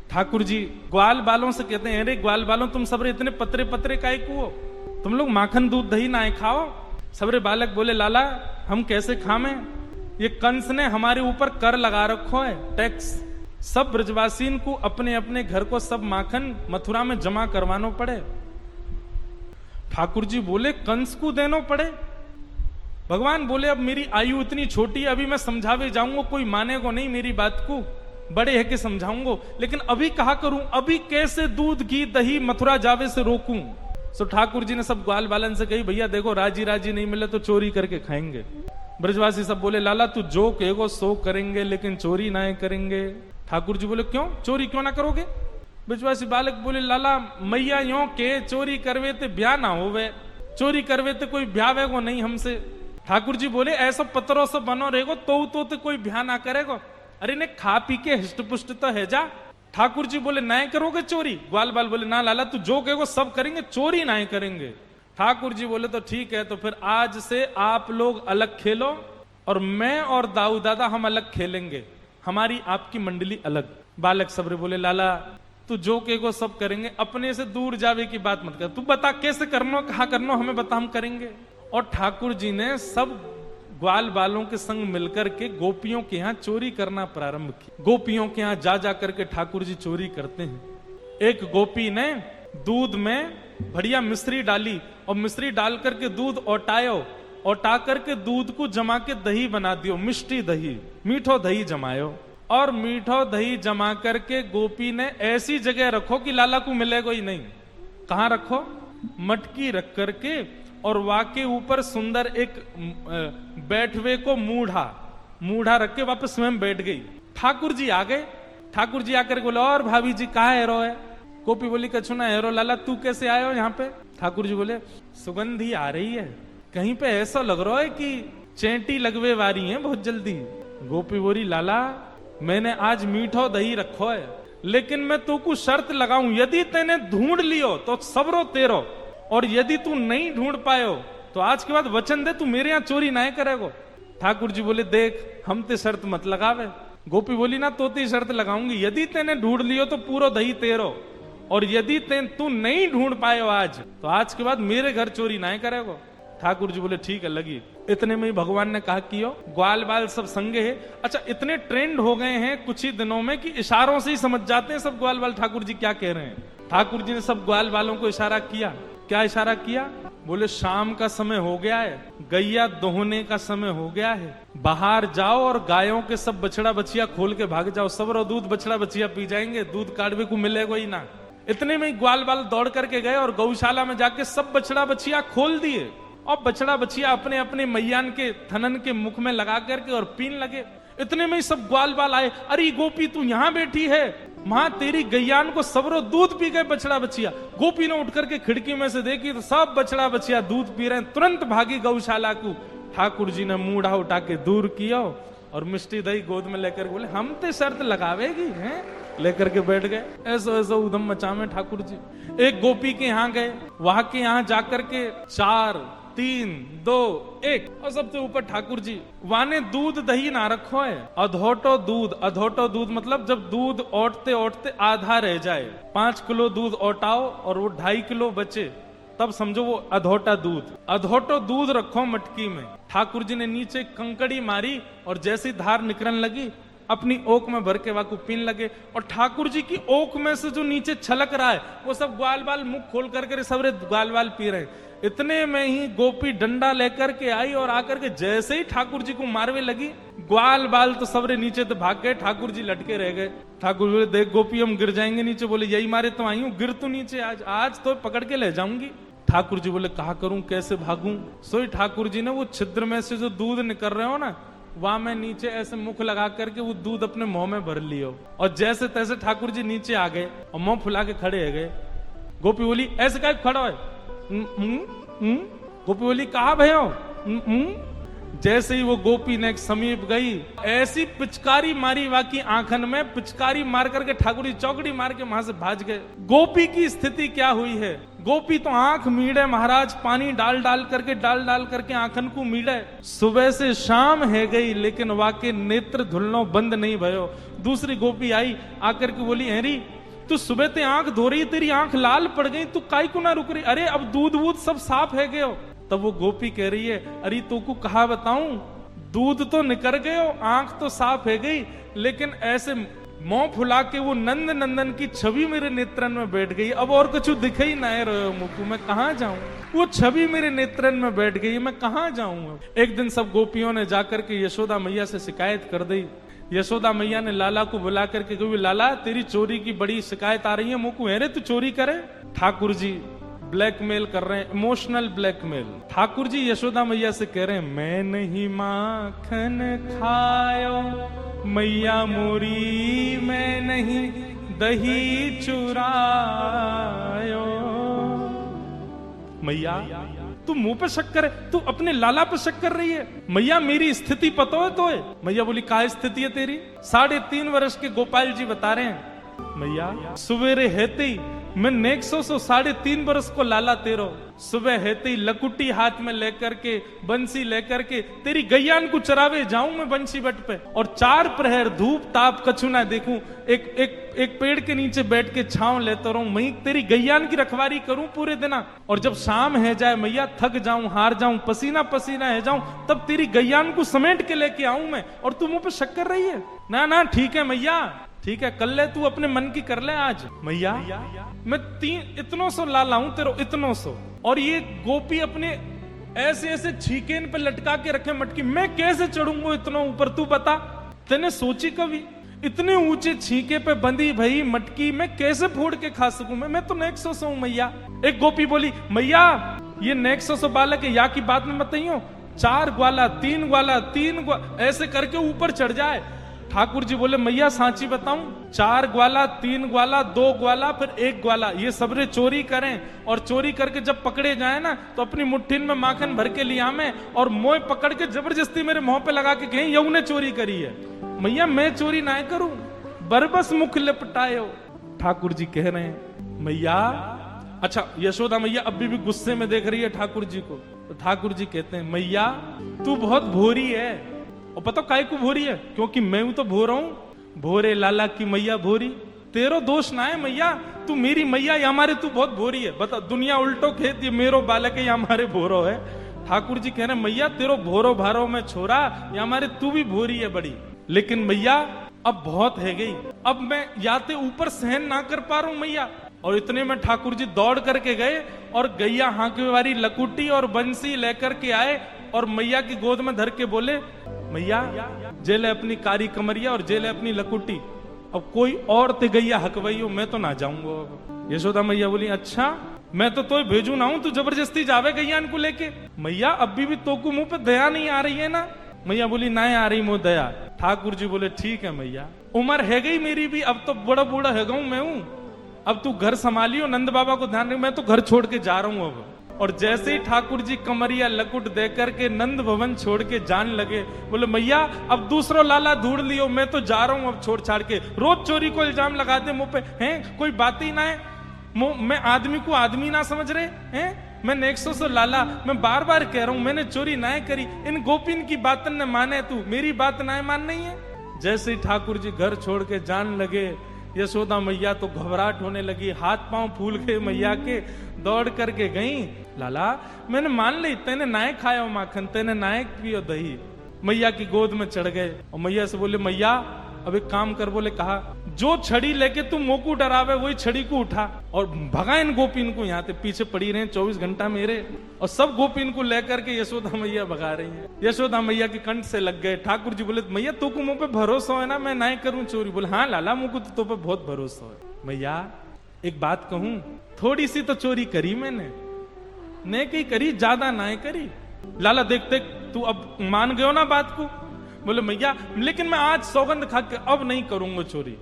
ठाकुर जी ग्वाल बालों से कहते हैं, अरे ग्वाल बालों तुम सबरे इतने पतरे पतरे काहे को हो? तुम लोग माखन दूध दही ना खाओ। सबरे बालक बोले, लाला हम कैसे खावे? ये कंस ने हमारे ऊपर कर लगा रखो है, टैक्स। सब ब्रजवासीन को अपने अपने घर को सब माखन मथुरा में जमा करवानो पड़े। ठाकुर जी बोले, कंस को देनो पड़े? भगवान बोले, अब मेरी आयु इतनी छोटी है, अभी मैं समझावे जाऊंगा, कोई मानेगा नहीं मेरी बात को, बड़े है कि समझाऊंगा, लेकिन अभी कहा करूं, अभी कैसे दूध घी दही मथुरा जावे से रोकूं? सो ठाकुर जी ने सब ग्वाल बालन से कही, भैया देखो राजी राजी नहीं मिले तो चोरी करके खाएंगे। ब्रजवासी सब बोले, लाला तू जो कहेगो सो करेंगे, लेकिन चोरी ना करेंगे। ठाकुर जी बोले, क्यों चोरी क्यों ना करोगे? ब्रजवासी बालक बोले, लाला मैया यो के चोरी करवे ते ब्याह ना होवे, चोरी करवे ते कोई ब्याह को नहीं हमसे। ठाकुर जी बोले, ऐसा पत्थरों से बनो रहेगो तो कोई ब्याह ना करेगो, अरे ने खा पी के हिष्ट पुष्ट तो है जा। ठाकुर जी बोले, ना करोगे चोरी? ग्वाल बाल बोले, ना लाला तू जो कहेगो सब करेंगे, चोरी ना करेंगे। ठाकुर जी बोले, तो ठीक है, तो फिर आज से आप लोग अलग खेलो और मैं और दाऊ दादा हम अलग खेलेंगे, हमारी आपकी मंडली अलग। बालक सबरे बोले, लाला तू जो कहेगो सब करेंगे, अपने से दूर जावे की बात मत कर, तू बता कैसे करनो, कहा करनो, हमें बता हम करेंगे। और ठाकुर जी ने सब ग्वाल बालों के संग मिलकर के गोपियों के यहाँ चोरी करना प्रारंभ की। गोपियों के यहाँ जा जा करके ठाकुर जी चोरी करते हैं। एक गोपी ने दूध में बढ़िया मिश्री डाली और मिश्री डाल करके दूध ओटायो, ओटा करके दूध को जमा के दही बना दियो, मिष्टी दही, मीठो दही जमायो। और मीठो दही जमा करके गोपी ने ऐसी जगह रखो कि लाला को मिलेगा ही नहीं। कहां रखो? मटकी रख करके, और वाके ऊपर सुंदर एक बैठवे को मूढ़ा रख के वापस स्वयं बैठ गई। ठाकुर जी आ गए। ठाकुर जी आकर बोले, और भाभी जी कहाँ हेरो है? गोपी बोली, कछु ना हेरो। लाला तू कैसे आए हो यहाँ पे? ठाकुर जी बोले, सुगंधी आ रही है, कहीं पे ऐसा लग रहा है कि चेंटी लगवे वारी है बहुत जल्दी। गोपी बोली, लाला मैंने आज मीठो दही रखो है, लेकिन मैं तू को शर्त लगाऊं, यदि तेने ढूंढ लियो तो सबरो तेरो, और यदि तू नहीं ढूंढ पायो तो आज के बाद वचन दे तू मेरे यहाँ चोरी ना करेगो। ठाकुर जी बोले, देख हम ते शर्त मत लगावे। गोपी बोली, ना तो ते शर्त लगाऊंगी, यदि तेने ढूंढ लियो तो पूरा दही तेरो, और यदि तू नहीं ढूंढ पायो आज तो आज के बाद मेरे घर चोरी ना करेगो। ठाकुर जी बोले, ठीक है लगी। इतने में ही भगवान ने कहा कि ग्वाल बाल सब संगे है। अच्छा, इतने ट्रेंड हो गए हैं कुछ ही दिनों में कि इशारों से ही समझ जाते हैं सब ग्वाल बाल ठाकुर जी क्या कह रहे हैं। ठाकुर जी ने सब ग्वाल बालों को इशारा किया। क्या इशारा किया? बोले, शाम का समय हो गया है, गैया दोहने का समय हो गया है, बाहर जाओ और गायों के सब बछड़ा बछिया खोल के भाग जाओ, सब रो दूध बछड़ा बछिया पी जाएंगे, दूध काटवे को मिलेगा ही ना। इतने में ही ग्वाल बाल दौड़ करके गए और गौशाला में जाके सब बछड़ा बछिया खोल दिए, और बछड़ा बछिया अपने अपने मैयान के थनन के मुख में लगा करके और पीन लगे। इतने में ही सब ग्वाल बाल आए, अरे गोपी तू यहाँ बैठी है, मां तेरी गैयान को सबरो दूध पी गए बछड़ा बछिया। गोपी ने उठ करके खिड़की में से देखी तो सब बछड़ा बछिया दूध पी रहे हैं, तुरंत भागी गौशाला को। ठाकुर जी ने मूढ़ा उठा के दूर किया और मिष्टी दही गोद में लेकर बोले, हम ते शर्त लगावेगी हैं, लेकर के बैठ गए। ऐसा ऐसा उधम मचा में ठाकुर जी। एक गोपी के यहाँ गए, वहां के यहाँ जाकर के 4 3 2 1 और सबसे ऊपर ठाकुर जी। वाने दूध दही ना रखो है, अधोटो दूध मतलब जब दूध ओटते ओटते आधा रह जाए, 5 किलो दूध ओटाओ और वो 2.5 किलो बचे, तब समझो वो अधोटो दूध रखो मटकी में। ठाकुर जी ने नीचे कंकड़ी मारी और जैसी धार निकलने लगी अपनी ओक में भर के वाकू पीन लगे। और ठाकुर जी की ओक में से जो नीचे छलक रहा है वो सब ग्वाल बाल मुख खोल करके सबरे ग्वाल बाल पी रहे हैं। इतने में ही गोपी डंडा लेकर के आई और आकर के जैसे ही ठाकुर जी को मारवे लगी, ग्वाल बाल तो सबरे नीचे तो भाग गए, ठाकुर जी लटके रह गए। ठाकुर बोले, देख गोपी हम गिर जाएंगे नीचे। बोले, यही मारे तो आई हूं, गिर तू नीचे, आज तो पकड़ के ले जाऊंगी। ठाकुर जी बोले, कहा करूं, कैसे भागूं? सोई ठाकुर जी ने वो छिद्र में से जो दूध निकल रहे हो ना, वहां में नीचे ऐसे मुख लगा करके वो दूध अपने मुंह में भर लियो, और जैसे तैसे ठाकुर जी नीचे आ गए और मुंह फुला के खड़े हो गए। गोपी बोली, ऐसे क्या खड़ा है? गोपी बोली, कहा भयो? जैसे ही वो गोपी ने समीप गई, ऐसी पिचकारी मारी वाकी आंखन में, पिचकारी मार करके ठाकुर जी चौकड़ी मार के वहां से भाज गए। गोपी की स्थिति क्या हुई है? गोपी तो आंख मीड़े महाराज, पानी डाल डाल करके आंखन को मीड़े। सुबह से शाम है गई लेकिन वाके नेत्र धुलनो बंद नहीं भयो। दूसरी गोपी आई, आकर के बोली, हेरी तू सुबह ते आंख धो रही, तेरी आंख लाल पड़ गई, तू काई को ना रुक रही? अरे अब दूध वूध सब साफ है गयो। तब वो गोपी कह रही है, अरे तो को कहा बताऊं, दूध तो निकल गयो, आंख तो साफ है गई, लेकिन ऐसे मुंह फुला के वो नंद नंदन की छवि मेरे नेत्रन में बैठ गई। अब और कुछ दिख ही ना रहे मुकु, मैं कहां जाऊं? वो छवि मेरे नेत्रन में बैठ गई, मैं कहां जाऊं? एक दिन सब गोपियों ने जाकर के यशोदा मैया से शिकायत कर दी। यशोदा मैया ने लाला को बुला करके कही, लाला तेरी चोरी की बड़ी शिकायत आ रही है मुकु। अरे तू चोरी करे? ठाकुर जी ब्लैकमेल कर रहे हैं, इमोशनल ब्लैकमेल। ठाकुर जी यशोदा मैया से कह रहे हैं, मैं नहीं माखन खायो मैया मोरी, मैं नहीं दही चुरायो। मैया तू मुंह पे शक करे, तू अपने लाला पे शक कर रही है? मैया मेरी स्थिति पता है तो है? मैया बोली, क्या स्थिति है तेरी? 3.5 वर्ष के गोपाल जी बता रहे हैं, मैया सवेरे हेते ही मैं नेक्सो 3.5 वर्ष को लाला तेरो, सुबह हेते ही लकुटी हाथ में लेकर के, बंसी लेकर के तेरी गैयान को चरावे जाऊं मैं बंसी बट पे, और 4 प्रहर धूप ताप कछु ना देखूं, एक पेड़ के नीचे बैठ के छांव लेता रहूं, मैं तेरी गैयान की रखवारी करूं पूरे दिन, और जब शाम है जाए मैया थक जाऊं, हार जाऊं, पसीना पसीना है जाऊं, तब तेरी गैयान को समेट के लेके आऊं मैं, और तू मुंह पे शक कर रही है? ना ना ठीक है मैया, ठीक है कर ले, तू अपने मन की कर ले आज। मैया मैं इतनों सो ला लाऊं तेरो, इतनों सो, और ये गोपी अपने ऐसे ऐसे छीकेन पे लटका के रखे मटकी, मैं कैसे चढ़ूंगा इतना ऊपर? तू बता, तेने सोची कभी? इतने ऊंचे छीके पे बंधी भई मटकी मैं कैसे फोड़ के खा सकूं? मैं तो नेक्सो हूं मैया। एक गोपी बोली, मैया ये नेक्सो बालक है, या की बात में मत हो, 4 ग्वाला 3 ग्वाला 3 ग्वाला ऐसे करके ऊपर चढ़ जाए। ठाकुर जी बोले, मैया सांची बताऊं, 4 ग्वाला 3 ग्वाला 2 ग्वाला फिर 1 ग्वाला, ये सबरे चोरी करें, और चोरी करके जब पकड़े जाए ना तो अपनी मुट्ठी में माखन भर के लिया में, और मोय पकड़ के जबरदस्ती मेरे मुंह पे लगा के कहें यऊ ने चोरी करी है। मैया मैं चोरी ना करूं, बरबस मुख लिपटायो। ठाकुर जी कह रहे हैं, मैया अच्छा, यशोदा मैया अभी भी गुस्से में देख रही है ठाकुर जी को, तो ठाकुर जी कहते हैं, मैया तू बहुत भोरी है। और पता काय को भोरी है? क्योंकि मैं हूं तो भोरा हूं, भोरे लाला की मैया भोरी, तेरो दोष ना है मैया, तू मेरी मैया या हमारे तू बहुत भोरी है। बता, दुनिया उल्टो खेत, ये मेरो बालक है या हमारे भोरो है? ठाकुर जी कह रहे हैं, मैया तेरो भोरो भारो में छोरा, या हमारे तू भी भोरी है बड़ी, लेकिन मैया अब बहुत है गई, अब मैं याते ऊपर सहन ना कर पा रहा हूं मैया। और इतने में ठाकुर जी दौड़ करके गए और गैया हांके वाली लकुटी और बंसी लेकर के आए, और मैया की गोद में धर के बोले, मैया जेले अपनी कारी कमरिया और जेले अपनी लकुटी, अब कोई और ते गैया हकवई हो, मैं तो ना जाऊंगा। यशोदा मैया बोली, अच्छा मैं तो भेजू ना हूं, तू जबरदस्ती जावे गैयान को लेके? मैया अभी भी तो को मुंह पे दया नहीं आ रही है ना? मैया बोली, ना आ रही मुंह दया। ठाकुर जी बोले, ठीक है मैया, उम्र है गई मेरी भी, अब तो बड़ा बूढ़ा है गऊ मैं हूं, अब तू घर संभालियो, नंद बाबा को ध्यान रख, मैं तो घर छोड़ के जा रहा हूं अब। और जैसे ही ठाकुर जी कमरिया लकुट देकर के नंद भवन छोड़ के जान लगे, बोले, मैया अब दूसरो लाला ढूंढ लियो, मैं तो जा रहा हूं अब छोड़ छाड़ के, रोज चोरी को इल्जाम लगा दे मुंह पे, हैं कोई बात ही ना है, मैं आदमी को आदमी ना समझ रहे हैं? मैं नेक्सो से लाला, मैं बार बार कह रहा हूं मैंने चोरी ना करी, इन गोपिन की बातन ने माने, तू मेरी बात ना मान नहीं है। जैसे ही ठाकुर जी घर छोड़ के जान लगे, यशोदा मैया तो घबराहट होने लगी, हाथ पांव फूल गए मैया के, दौड़ करके गई, लाला मैंने मान ली, तेने नाय खाया माखन, तेने नाय पियो दही। मैया की गोद में चढ़ गए और मैया से बोले, मैया अब एक काम कर, बोले कहा, जो छड़ी लेके तुम मोकू डरावे वही छड़ी को उठा और भगा इन गोपिन को, यहाँ पे पीछे पड़ी रहे 24 घंटा मेरे, और सब गोपिन को लेकर के यशोदा मैया भगा रही है। यशोदा मैया के कंठ से लग गए। ठाकुर जी बोले, मैया तो को मुंह पे भरोसा है ना, मैं ना करूं चोरी? बोले, हाँ लाला मुझको तो पे बहुत भरोसा है। मैया एक बात कहूं, थोड़ी सी तो चोरी करी मैंने, ने कहीं करी, ज्यादा ना करी। लाला देख देख तू अब मान गयो ना बात को? बोले, मैया लेकिन मैं आज सौगंध खा के अब नहीं करूंगा चोरी।